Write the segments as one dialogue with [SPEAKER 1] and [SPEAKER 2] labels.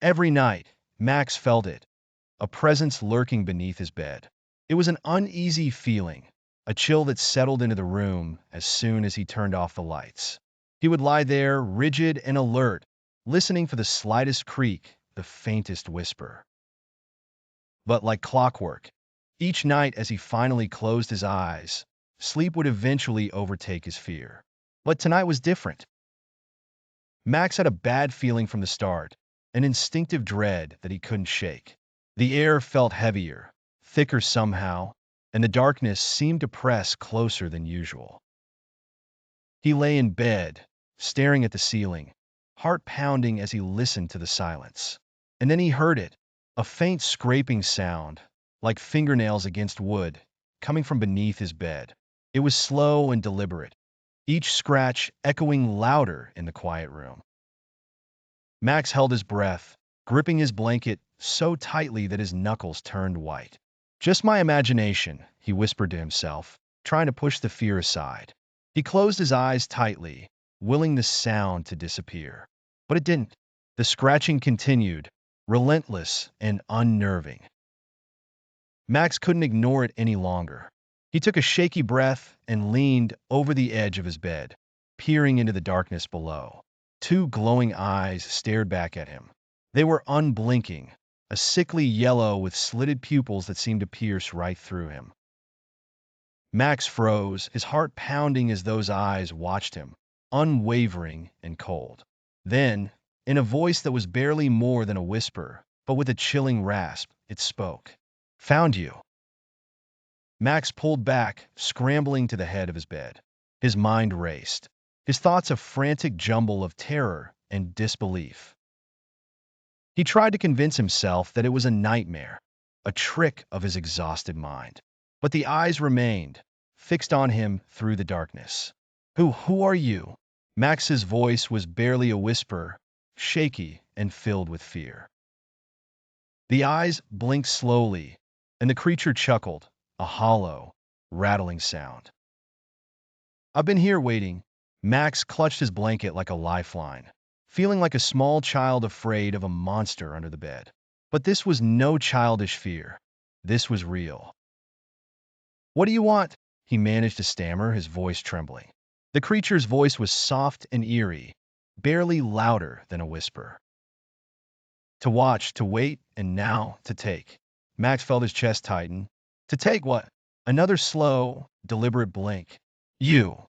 [SPEAKER 1] Every night, Max felt it, a presence lurking beneath his bed. It was an uneasy feeling, a chill that settled into the room as soon as he turned off the lights. He would lie there, rigid and alert, listening for the slightest creak, the faintest whisper. But like clockwork, each night as he finally closed his eyes, sleep would eventually overtake his fear. But tonight was different. Max had a bad feeling from the start, an instinctive dread that he couldn't shake. The air felt heavier, thicker somehow, and the darkness seemed to press closer than usual. He lay in bed, staring at the ceiling, heart pounding as he listened to the silence. And then he heard it, a faint scraping sound, like fingernails against wood, coming from beneath his bed. It was slow and deliberate, each scratch echoing louder in the quiet room. Max held his breath, gripping his blanket so tightly that his knuckles turned white. Just my imagination, he whispered to himself, trying to push the fear aside. He closed his eyes tightly, willing the sound to disappear. But it didn't. The scratching continued, relentless and unnerving. Max couldn't ignore it any longer. He took a shaky breath and leaned over the edge of his bed, peering into the darkness below. Two glowing eyes stared back at him. They were unblinking, a sickly yellow with slitted pupils that seemed to pierce right through him. Max froze, his heart pounding as those eyes watched him, unwavering and cold. Then, in a voice that was barely more than a whisper, but with a chilling rasp, it spoke. "Found you." Max pulled back, scrambling to the head of his bed. His mind raced, his thoughts a frantic jumble of terror and disbelief. He tried to convince himself that it was a nightmare, a trick of his exhausted mind. But the eyes remained, fixed on him through the darkness. Who are you?" Max's voice was barely a whisper, shaky and filled with fear. The eyes blinked slowly, and the creature chuckled, a hollow, rattling sound. "I've been here waiting." Max clutched his blanket like a lifeline, feeling like a small child afraid of a monster under the bed. But this was no childish fear. This was real. "What do you want?" he managed to stammer, his voice trembling. The creature's voice was soft and eerie, barely louder than a whisper. To watch, to wait, and now to take. Max felt his chest tighten. To take what? Another slow, deliberate blink. "You."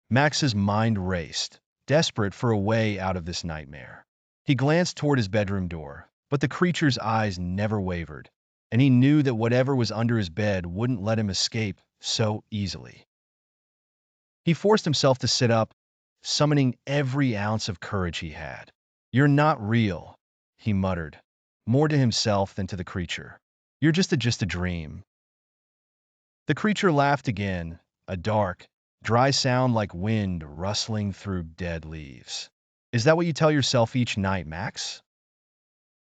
[SPEAKER 1] Max's mind raced, desperate for a way out of this nightmare. He glanced toward his bedroom door, but the creature's eyes never wavered, and he knew that whatever was under his bed wouldn't let him escape so easily. He forced himself to sit up, summoning every ounce of courage he had. "You're not real," he muttered, more to himself than to the creature. "You're just a dream." The creature laughed again, a dark, dry sound like wind rustling through dead leaves. "Is that what you tell yourself each night, Max?"